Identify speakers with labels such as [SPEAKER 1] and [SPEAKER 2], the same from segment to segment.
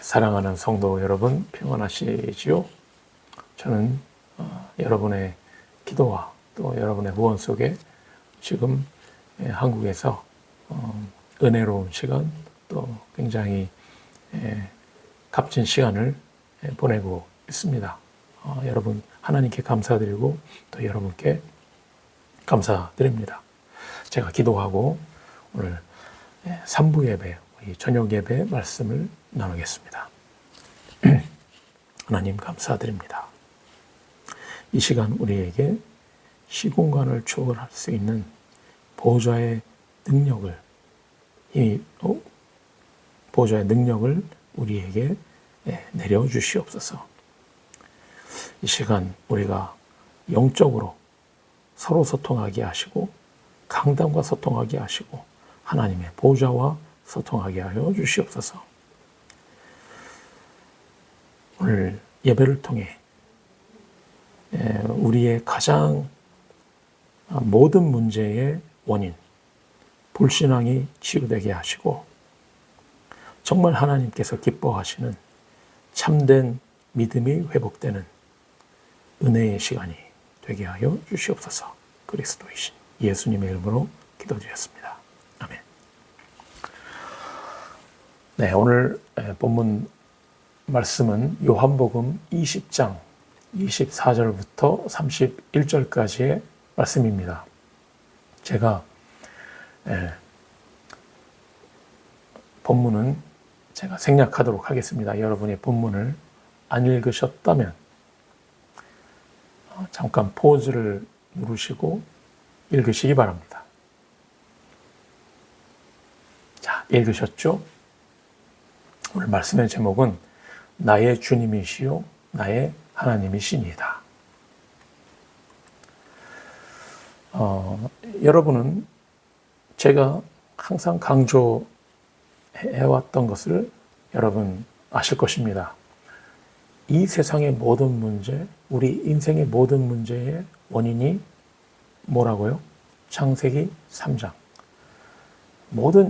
[SPEAKER 1] 사랑하는 성도 여러분, 평안하시지요? 저는 여러분의 기도와 또 여러분의 후원 속에 지금 한국에서 은혜로운 시간, 또 굉장히 값진 시간을 보내고 있습니다. 여러분 하나님께 감사드리고 또 여러분께 감사드립니다. 제가 기도하고 오늘 3부 예배, 우리 저녁 예배 말씀을 나누겠습니다. 하나님 감사드립니다. 이 시간 우리에게 시공간을 초월할 수 있는 보호자의 능력을 우리에게 내려주시옵소서. 이 시간 우리가 영적으로 서로 소통하게 하시고 강단과 소통하게 하시고 하나님의 보호자와 소통하게 하여 주시옵소서. 오늘 예배를 통해 우리의 가장 모든 문제의 원인, 불신앙이 치유되게 하시고 정말 하나님께서 기뻐하시는 참된 믿음이 회복되는 은혜의 시간이 되게 하여 주시옵소서. 그리스도이신 예수님의 이름으로 기도드렸습니다. 아멘. 네, 오늘 본문 말씀은 요한복음 20장 24절부터 31절까지의 말씀입니다. 제가 본문은 제가 생략하도록 하겠습니다. 여러분이 본문을 안 읽으셨다면 잠깐 포즈를 누르시고 읽으시기 바랍니다. 자, 읽으셨죠? 오늘 말씀의 제목은 나의 주님이시요 나의 하나님이시니이다. 여러분은 제가 항상 강조해왔던 것을 여러분 아실 것입니다. 이 세상의 모든 문제, 우리 인생의 모든 문제의 원인이 뭐라고요? 창세기 3장.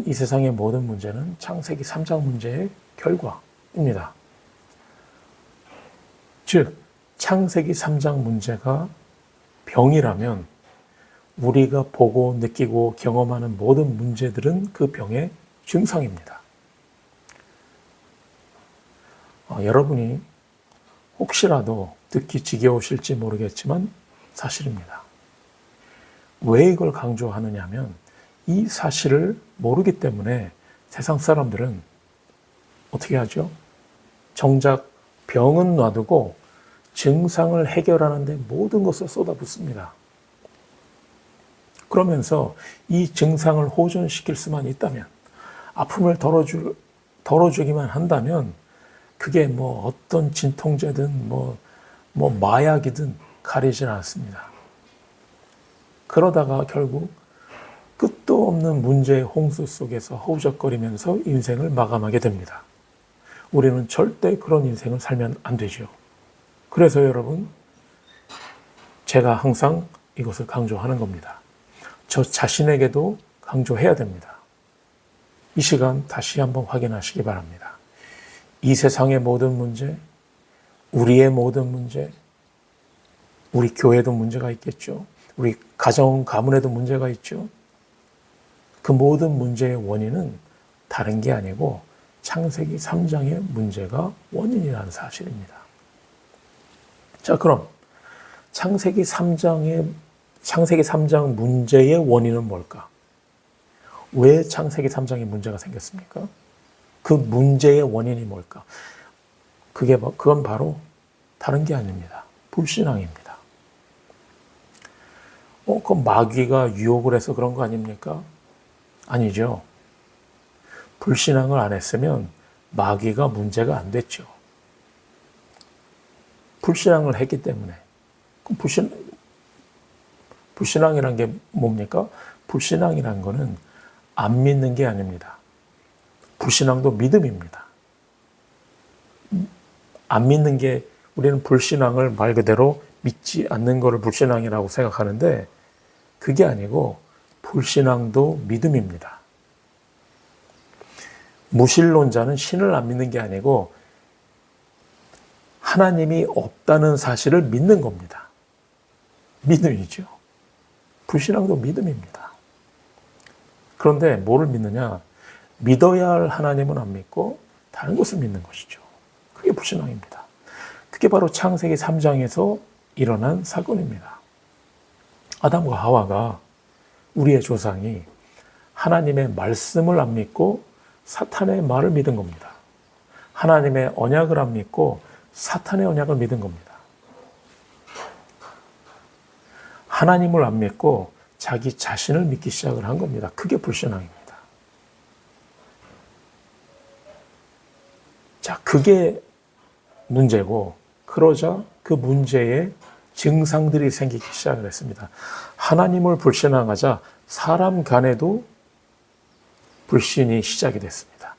[SPEAKER 1] 이 세상의 모든 문제는 창세기 3장 문제의 결과입니다. 즉, 창세기 3장 문제가 병이라면 우리가 보고 느끼고 경험하는 모든 문제들은 그 병의 증상입니다. 여러분이 혹시라도 듣기 지겨우실지 모르겠지만 사실입니다. 왜 이걸 강조하느냐 하면 이 사실을 모르기 때문에 세상 사람들은 어떻게 하죠? 정작 병은 놔두고 증상을 해결하는 데 모든 것을 쏟아붓습니다. 그러면서 이 증상을 호전시킬 수만 있다면, 아픔을 덜어주기만 한다면 그게 어떤 진통제든 마약이든 가리질 않습니다. 그러다가 결국 끝도 없는 문제의 홍수 속에서 허우적거리면서 인생을 마감하게 됩니다. 우리는 절대 그런 인생을 살면 안 되죠. 그래서 여러분, 제가 항상 이것을 강조하는 겁니다. 저 자신에게도 강조해야 됩니다. 이 시간 다시 한번 확인하시기 바랍니다. 이 세상의 모든 문제, 우리의 모든 문제, 우리 교회도 문제가 있겠죠. 우리 가문에도 문제가 있죠. 그 모든 문제의 원인은 다른 게 아니고 창세기 3장의 문제가 원인이라는 사실입니다. 자, 그럼 창세기 3장 문제의 원인은 뭘까? 왜 창세기 3장에 문제가 생겼습니까? 그 문제의 원인이 뭘까? 그건 바로 다른 게 아닙니다. 불신앙입니다. 그 마귀가 유혹을 해서 그런 거 아닙니까? 아니죠. 불신앙을 안 했으면 마귀가 문제가 안 됐죠. 불신앙을 했기 때문에. 불신앙이란 게 뭡니까? 불신앙이란 거는 안 믿는 게 아닙니다. 불신앙도 믿음입니다. 안 믿는 게, 우리는 불신앙을 말 그대로 믿지 않는 것을 불신앙이라고 생각하는데 그게 아니고 불신앙도 믿음입니다. 무신론자는 신을 안 믿는 게 아니고 하나님이 없다는 사실을 믿는 겁니다. 믿음이죠. 불신앙도 믿음입니다. 그런데 뭐를 믿느냐? 믿어야 할 하나님은 안 믿고 다른 것을 믿는 것이죠. 그게 불신앙입니다. 그게 바로 창세기 3장에서 일어난 사건입니다. 아담과 하와가, 우리의 조상이 하나님의 말씀을 안 믿고 사탄의 말을 믿은 겁니다. 하나님의 언약을 안 믿고 사탄의 언약을 믿은 겁니다. 하나님을 안 믿고 자기 자신을 믿기 시작을 한 겁니다. 그게 불신앙입니다. 자, 그게 문제고, 그러자 그 문제에 증상들이 생기기 시작을 했습니다. 하나님을 불신앙하자 사람 간에도 불신이 시작이 됐습니다.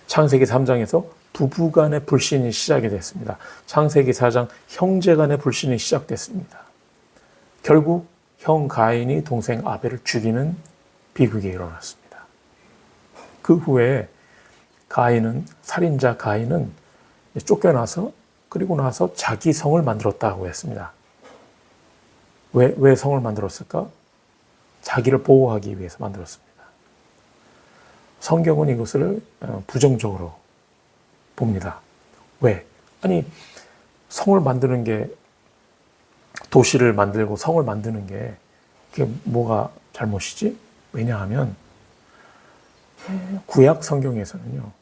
[SPEAKER 1] 창세기 3장에서 부부 간의 불신이 시작이 됐습니다. 창세기 4장 형제 간의 불신이 시작됐습니다. 결국 형 가인이 동생 아벨을 죽이는 비극이 일어났습니다. 그 후에 살인자 가인은 쫓겨나서, 그리고 나서 자기 성을 만들었다고 했습니다. 왜 성을 만들었을까? 자기를 보호하기 위해서 만들었습니다. 성경은 이것을 부정적으로 봅니다. 왜? 아니, 성을 만드는 게, 도시를 만들고 성을 만드는 게 그게 뭐가 잘못이지? 왜냐하면 구약 성경에서는요,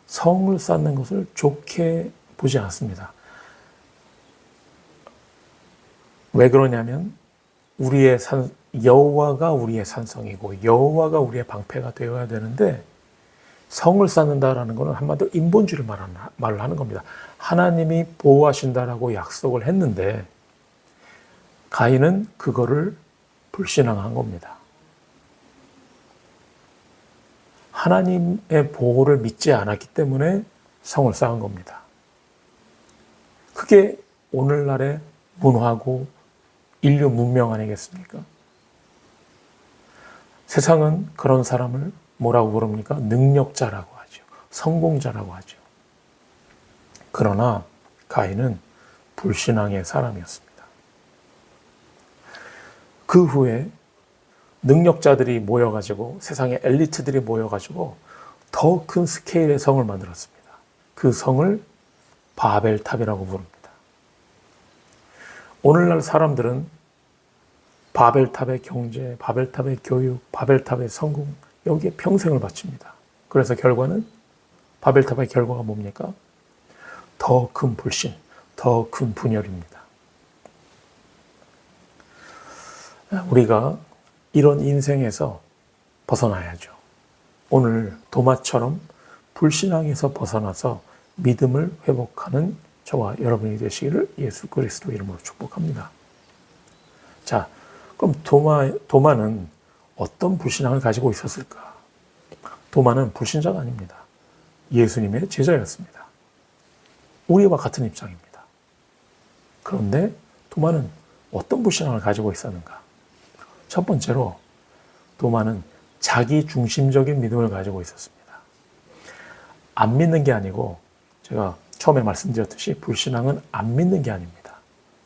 [SPEAKER 1] 성을 쌓는 것을 좋게 보지 않습니다. 왜 그러냐면 여호와가 우리의 산성이고 여호와가 우리의 방패가 되어야 되는데, 성을 쌓는다라는 것은 한마디로 인본주의를 말을 하는 겁니다. 하나님이 보호하신다라고 약속을 했는데 가인은 그거를 불신앙한 겁니다. 하나님의 보호를 믿지 않았기 때문에 성을 쌓은 겁니다. 그게 오늘날의 문화고 인류 문명 아니겠습니까? 세상은 그런 사람을 뭐라고 부릅니까? 능력자라고 하죠. 성공자라고 하죠. 그러나 가인은 불신앙의 사람이었습니다. 그 후에 능력자들이 모여가지고, 세상의 엘리트들이 모여가지고 더 큰 스케일의 성을 만들었습니다. 그 성을 바벨탑이라고 부릅니다. 오늘날 사람들은 바벨탑의 경제, 바벨탑의 교육, 바벨탑의 성공, 여기에 평생을 바칩니다. 그래서 결과는, 바벨탑의 결과가 뭡니까? 더 큰 불신, 더 큰 분열입니다. 우리가 이런 인생에서 벗어나야죠. 오늘 도마처럼 불신앙에서 벗어나서 믿음을 회복하는 저와 여러분이 되시기를 예수 그리스도 이름으로 축복합니다. 자, 그럼 도마는 어떤 불신앙을 가지고 있었을까? 도마는 불신자가 아닙니다. 예수님의 제자였습니다. 우리와 같은 입장입니다. 그런데 도마는 어떤 불신앙을 가지고 있었는가? 첫 번째로 도마는 자기 중심적인 믿음을 가지고 있었습니다. 안 믿는 게 아니고, 제가 처음에 말씀드렸듯이 불신앙은 안 믿는 게 아닙니다.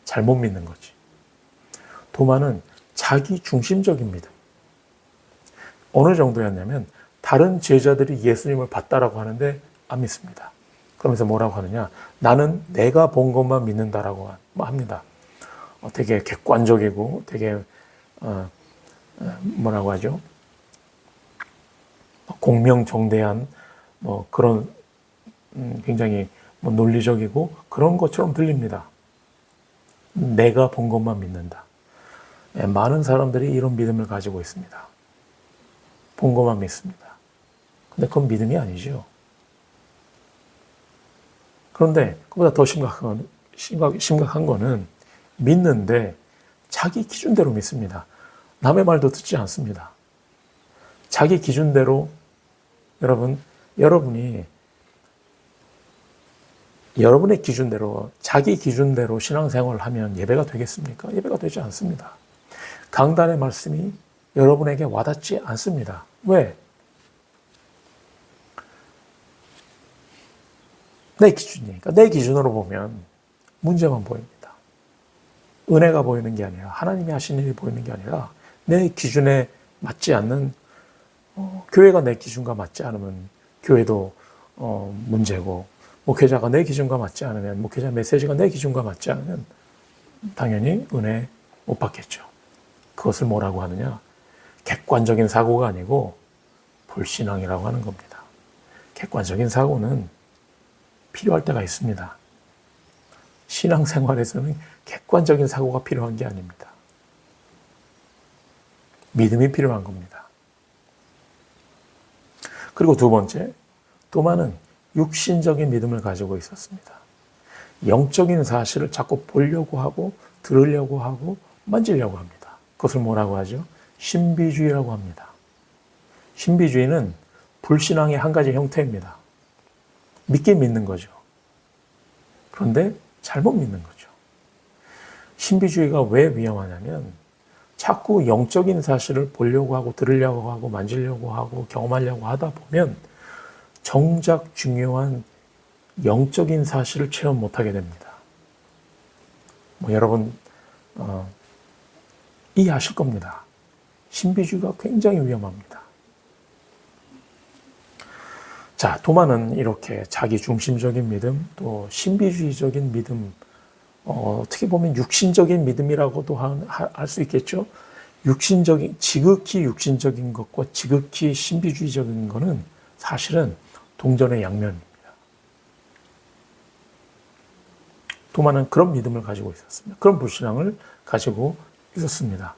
[SPEAKER 1] 잘못 믿는 거지. 도마는 자기 중심적인 믿음. 어느 정도였냐면 다른 제자들이 예수님을 봤다라고 하는데 안 믿습니다. 그러면서 뭐라고 하느냐? 나는 내가 본 것만 믿는다라고 합니다. 되게 객관적이고 되게 뭐라고 하죠? 공명정대한 그런 굉장히 논리적이고 그런 것처럼 들립니다. 내가 본 것만 믿는다. 많은 사람들이 이런 믿음을 가지고 있습니다. 본 것만 믿습니다. 근데 그건 믿음이 아니죠. 그런데 그보다 더 심각한 거는 믿는데 자기 기준대로 믿습니다. 남의 말도 듣지 않습니다. 자기 기준대로, 여러분의 기준대로, 자기 기준대로 신앙생활을 하면 예배가 되겠습니까? 예배가 되지 않습니다. 강단의 말씀이 여러분에게 와닿지 않습니다. 왜? 내 기준이니까 내 기준으로 보면 문제만 보입니다. 은혜가 보이는 게 아니라 하나님이 하신 일이 보이는 게 아니라 내 기준에 맞지 않는 교회가 내 기준과 맞지 않으면 교회도 문제고 목회자가 내 기준과 맞지 않으면 목회자 메시지가 내 기준과 맞지 않으면 당연히 은혜 못 받겠죠. 그것을 뭐라고 하느냐? 객관적인 사고가 아니고 불신앙이라고 하는 겁니다. 객관적인 사고는 필요할 때가 있습니다. 신앙생활에서는 객관적인 사고가 필요한 게 아닙니다. 믿음이 필요한 겁니다. 그리고 두 번째, 도마는 육신적인 믿음을 가지고 있었습니다. 영적인 사실을 자꾸 보려고 하고 들으려고 하고 만지려고 합니다. 그것을 뭐라고 하죠? 신비주의라고 합니다. 신비주의는 불신앙의 한 가지 형태입니다. 믿긴 믿는 거죠. 그런데 잘못 믿는 거죠. 신비주의가 왜 위험하냐면 자꾸 영적인 사실을 보려고 하고 들으려고 하고 만지려고 하고 경험하려고 하다 보면 정작 중요한 영적인 사실을 체험 못하게 됩니다. 여러분 이해하실 겁니다. 신비주의가 굉장히 위험합니다. 자, 도마는 이렇게 자기 중심적인 믿음, 또 신비주의적인 믿음, 어떻게 보면 육신적인 믿음이라고도 할 수 있겠죠. 지극히 육신적인 것과 지극히 신비주의적인 것은 사실은 동전의 양면입니다. 도마는 그런 믿음을 가지고 있었습니다. 그런 불신앙을 가지고 있었습니다.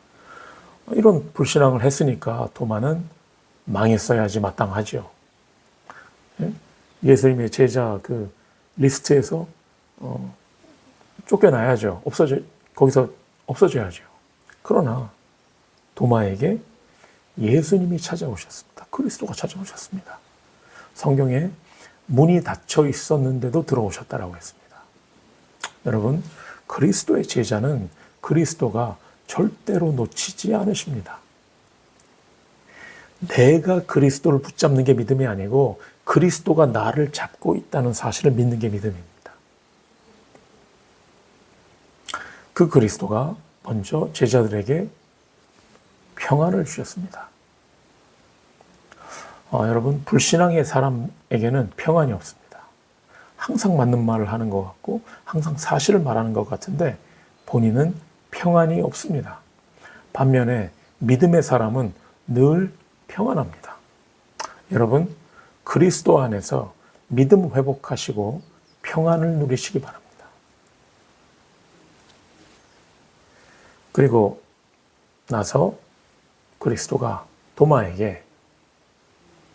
[SPEAKER 1] 이런 불신앙을 했으니까 도마는 망했어야지 마땅하죠. 예수님의 제자 그 리스트에서 쫓겨나야죠. 거기서 없어져야죠. 그러나 도마에게 예수님이 찾아오셨습니다. 그리스도가 찾아오셨습니다. 성경에 문이 닫혀 있었는데도 들어오셨다라고 했습니다. 여러분, 그리스도의 제자는 그리스도가 절대로 놓치지 않으십니다. 내가 그리스도를 붙잡는 게 믿음이 아니고 그리스도가 나를 잡고 있다는 사실을 믿는 게 믿음입니다. 그 그리스도가 먼저 제자들에게 평안을 주셨습니다. 여러분, 불신앙의 사람에게는 평안이 없습니다. 항상 맞는 말을 하는 것 같고 항상 사실을 말하는 것 같은데 본인은 평안이 없습니다. 반면에 믿음의 사람은 늘 평안합니다. 여러분, 그리스도 안에서 믿음 회복하시고 평안을 누리시기 바랍니다. 그리고 나서 그리스도가 도마에게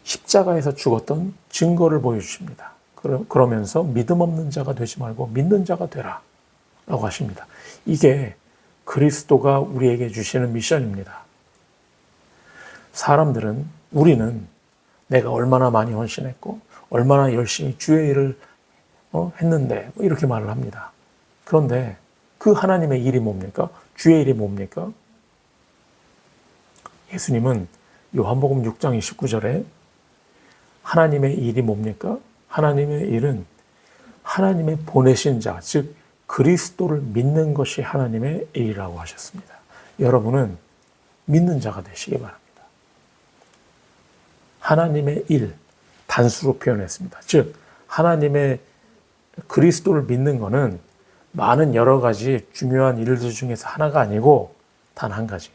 [SPEAKER 1] 십자가에서 죽었던 증거를 보여주십니다. 그러면서 믿음 없는 자가 되지 말고 믿는 자가 되라 라고 하십니다. 이게 그리스도가 우리에게 주시는 미션입니다. 우리는 내가 얼마나 많이 헌신했고 얼마나 열심히 주의 일을 했는데 이렇게 말을 합니다. 그런데 그 하나님의 일이 뭡니까? 주의 일이 뭡니까? 예수님은 요한복음 6장 29절에 하나님의 일이 뭡니까? 하나님의 일은 하나님의 보내신 자, 즉 그리스도를 믿는 것이 하나님의 일이라고 하셨습니다. 여러분은 믿는 자가 되시기 바랍니다. 하나님의 일, 단수로 표현했습니다. 즉 하나님의 그리스도를 믿는 것은 많은 여러 가지 중요한 일들 중에서 하나가 아니고 단 한 가지.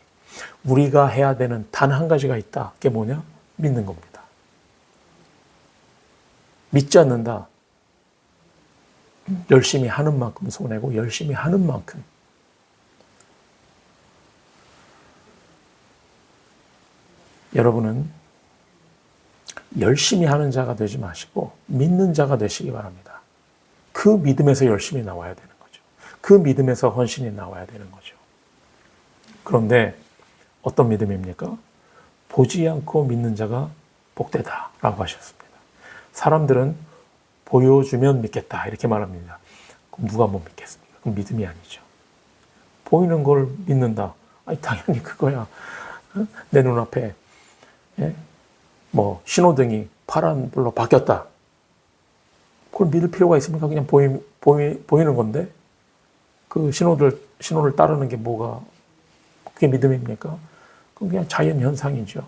[SPEAKER 1] 우리가 해야 되는 단 한 가지가 있다. 그게 뭐냐? 믿는 겁니다. 믿지 않는다. 열심히 하는 만큼 손해고 열심히 하는 만큼. 여러분은 열심히 하는 자가 되지 마시고 믿는 자가 되시기 바랍니다. 그 믿음에서 열심히 나와야 되는 거죠. 그 믿음에서 헌신이 나와야 되는 거죠. 그런데 어떤 믿음입니까? 보지 않고 믿는 자가 복되다라고 하셨습니다. 사람들은 보여주면 믿겠다 이렇게 말합니다. 그럼 누가 못 믿겠습니까? 그럼 믿음이 아니죠. 보이는 걸 믿는다. 아니 당연히 그거야. 내 눈앞에 신호등이 파란불로 바뀌었다. 그걸 믿을 필요가 있습니까? 그냥 보이는 건데 그 신호를 따르는 게 뭐가 그게 믿음입니까? 그건 그냥 자연 현상이죠.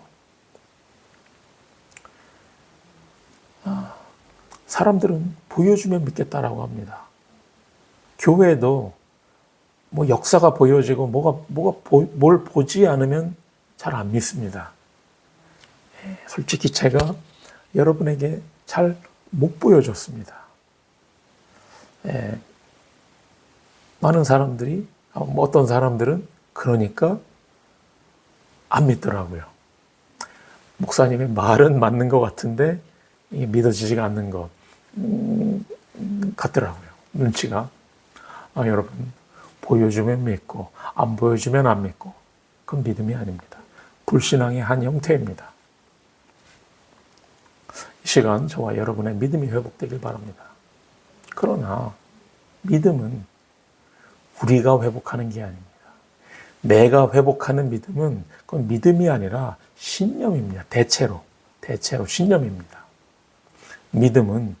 [SPEAKER 1] 사람들은 보여주면 믿겠다라고 합니다. 교회도 뭐 역사가 보여지고 뭘 보지 않으면 잘 안 믿습니다. 솔직히 제가 여러분에게 잘 못 보여줬습니다. 많은 사람들이, 어떤 사람들은 그러니까 안 믿더라고요. 목사님의 말은 맞는 것 같은데 이게 믿어지지가 않는 것 같더라고요. 눈치가. 여러분, 보여주면 믿고 안 보여주면 안 믿고 그건 믿음이 아닙니다. 불신앙의 한 형태입니다. 이 시간 저와 여러분의 믿음이 회복되길 바랍니다. 그러나 믿음은 우리가 회복하는 게 아닙니다. 내가 회복하는 믿음은 그건 믿음이 아니라 신념입니다. 대체로 신념입니다. 믿음은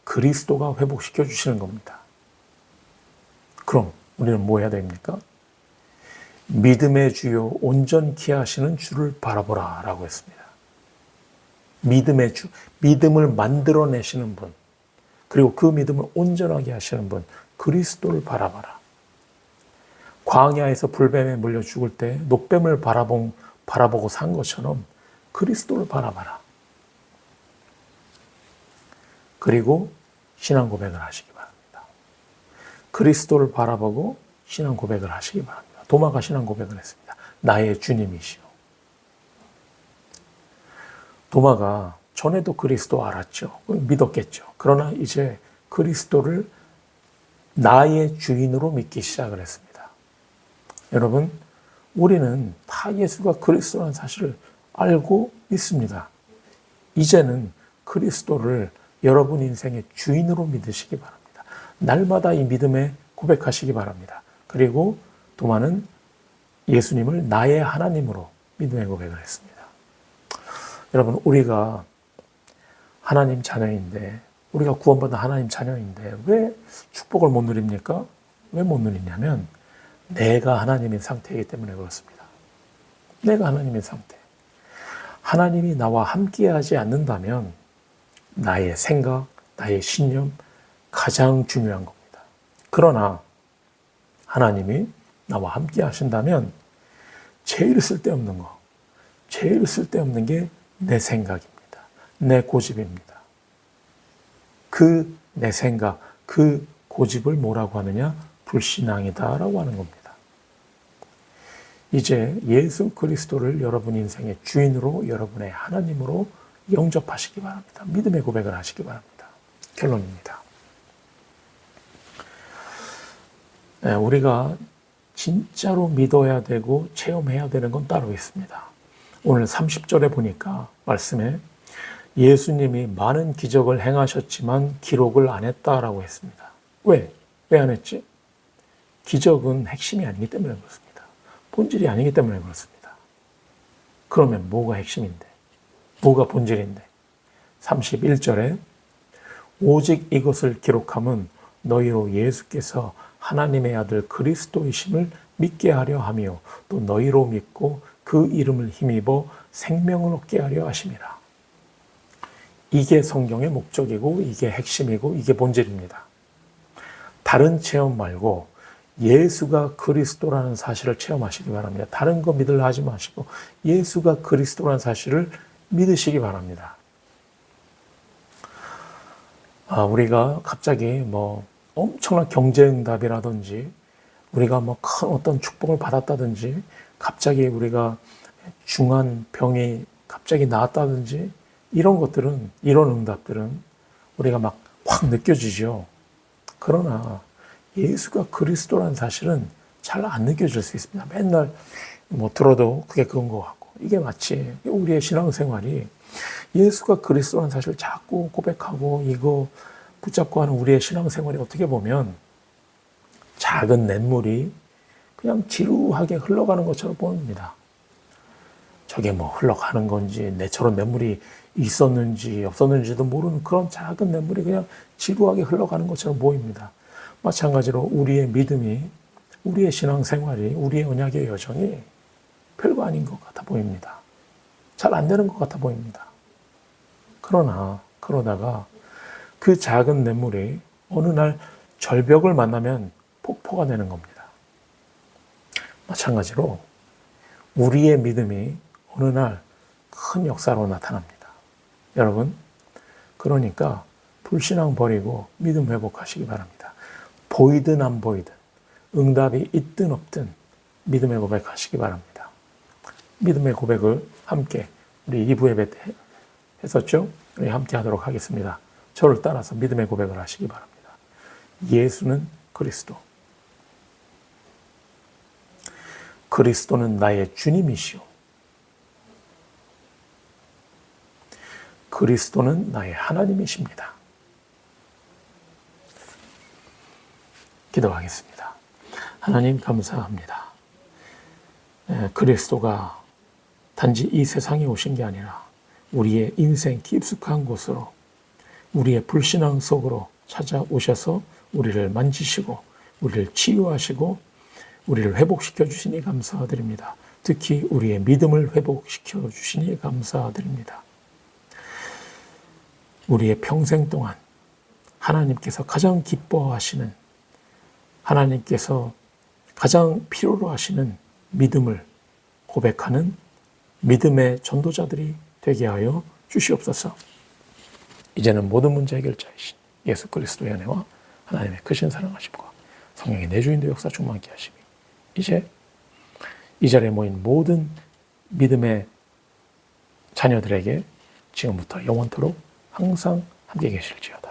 [SPEAKER 1] 그리스도가 회복시켜 주시는 겁니다. 그럼 우리는 뭐 해야 됩니까? 믿음의 주요 온전케 하시는 주를 바라보라 라고 했습니다. 믿음의 주, 믿음을 만들어내시는 분, 그리고 그 믿음을 온전하게 하시는 분, 그리스도를 바라봐라. 광야에서 불뱀에 물려 죽을 때 녹뱀을 바라보고 산 것처럼 그리스도를 바라봐라. 그리고 신앙 고백을 하시기 바랍니다. 그리스도를 바라보고 신앙 고백을 하시기 바랍니다. 도마가 신앙 고백을 했습니다. 나의 주님이시오. 도마가 전에도 그리스도 알았죠. 믿었겠죠. 그러나 이제 그리스도를 나의 주인으로 믿기 시작을 했습니다. 여러분, 우리는 다 예수가 그리스도라는 사실을 알고 있습니다. 이제는 그리스도를 여러분 인생의 주인으로 믿으시기 바랍니다. 날마다 이 믿음에 고백하시기 바랍니다. 그리고 도마는 예수님을 나의 하나님으로 믿음의 고백을 했습니다. 여러분, 우리가 하나님 자녀인데, 우리가 구원받은 하나님 자녀인데 왜 축복을 못 누립니까? 왜 못 누리냐면 내가 하나님인 상태이기 때문에 그렇습니다. 내가 하나님인 상태. 하나님이 나와 함께하지 않는다면 나의 생각, 나의 신념 가장 중요한 겁니다. 그러나 하나님이 나와 함께 하신다면 제일 쓸데없는 거, 제일 쓸데없는 게 내 생각입니다. 내 고집입니다. 그 내 생각, 그 고집을 뭐라고 하느냐? 불신앙이다라고 하는 겁니다. 이제 예수 그리스도를 여러분 인생의 주인으로, 여러분의 하나님으로 영접하시기 바랍니다. 믿음의 고백을 하시기 바랍니다. 결론입니다. 우리가 진짜로 믿어야 되고 체험해야 되는 건 따로 있습니다. 오늘 30절에 보니까 말씀에 예수님이 많은 기적을 행하셨지만 기록을 안 했다라고 했습니다. 왜? 왜 안 했지? 기적은 핵심이 아니기 때문에 그렇습니다. 본질이 아니기 때문에 그렇습니다. 그러면 뭐가 핵심인데? 뭐가 본질인데? 31절에 오직 이것을 기록함은 너희로 예수께서 하나님의 아들 그리스도이심을 믿게 하려 하며 또 너희로 믿고 그 이름을 힘입어 생명을 얻게 하려 하심이라. 이게 성경의 목적이고 이게 핵심이고 이게 본질입니다. 다른 체험 말고 예수가 그리스도라는 사실을 체험하시기 바랍니다. 다른 거 믿으려 하지 마시고 예수가 그리스도라는 사실을 믿으시기 바랍니다. 우리가 갑자기 엄청난 경제응답이라든지 우리가 큰 어떤 축복을 받았다든지 갑자기 우리가 중한 병이 갑자기 나았다든지 이런 것들은, 이런 응답들은 우리가 확 느껴지죠. 그러나 예수가 그리스도라는 사실은 잘 안 느껴질 수 있습니다. 맨날 들어도 그게 그건 것 같고 이게 마치 우리의 신앙생활이 예수가 그리스도라는 사실을 자꾸 고백하고 이거 붙잡고 하는 우리의 신앙생활이 어떻게 보면 작은 냇물이 그냥 지루하게 흘러가는 것처럼 보입니다. 저게 뭐 흘러가는 건지 내처럼 냇물이 있었는지 없었는지도 모르는 그런 작은 냇물이 그냥 지루하게 흘러가는 것처럼 보입니다. 마찬가지로 우리의 믿음이, 우리의 신앙생활이, 우리의 언약의 여정이 별거 아닌 것 같아 보입니다. 잘 안 되는 것 같아 보입니다. 그러다가 그 작은 냇물이 어느 날 절벽을 만나면 폭포가 되는 겁니다. 마찬가지로 우리의 믿음이 어느 날 큰 역사로 나타납니다. 여러분, 그러니까 불신앙 버리고 믿음 회복하시기 바랍니다. 보이든 안 보이든, 응답이 있든 없든 믿음의 고백하시기 바랍니다. 믿음의 고백을 함께 우리 2부 예배 때 했었죠? 우리 함께 하도록 하겠습니다. 저를 따라서 믿음의 고백을 하시기 바랍니다. 예수는 그리스도. 그리스도는 나의 주님이시오. 그리스도는 나의 하나님이십니다. 기도하겠습니다. 하나님 감사합니다. 그리스도가 단지 이 세상에 오신 게 아니라 우리의 인생 깊숙한 곳으로, 우리의 불신앙 속으로 찾아오셔서 우리를 만지시고 우리를 치유하시고 우리를 회복시켜 주시니 감사드립니다. 특히 우리의 믿음을 회복시켜 주시니 감사드립니다. 우리의 평생 동안 하나님께서 가장 기뻐하시는, 하나님께서 가장 필요로 하시는 믿음을 고백하는 믿음의 전도자들이 되게 하여 주시옵소서. 이제는 모든 문제 해결자이신 예수 그리스도의 은혜와 하나님의 크신 사랑하심과 성령의 내주인도 역사 충만케 하시니 이제 이 자리에 모인 모든 믿음의 자녀들에게 지금부터 영원토록 항상 함께 계실지어다.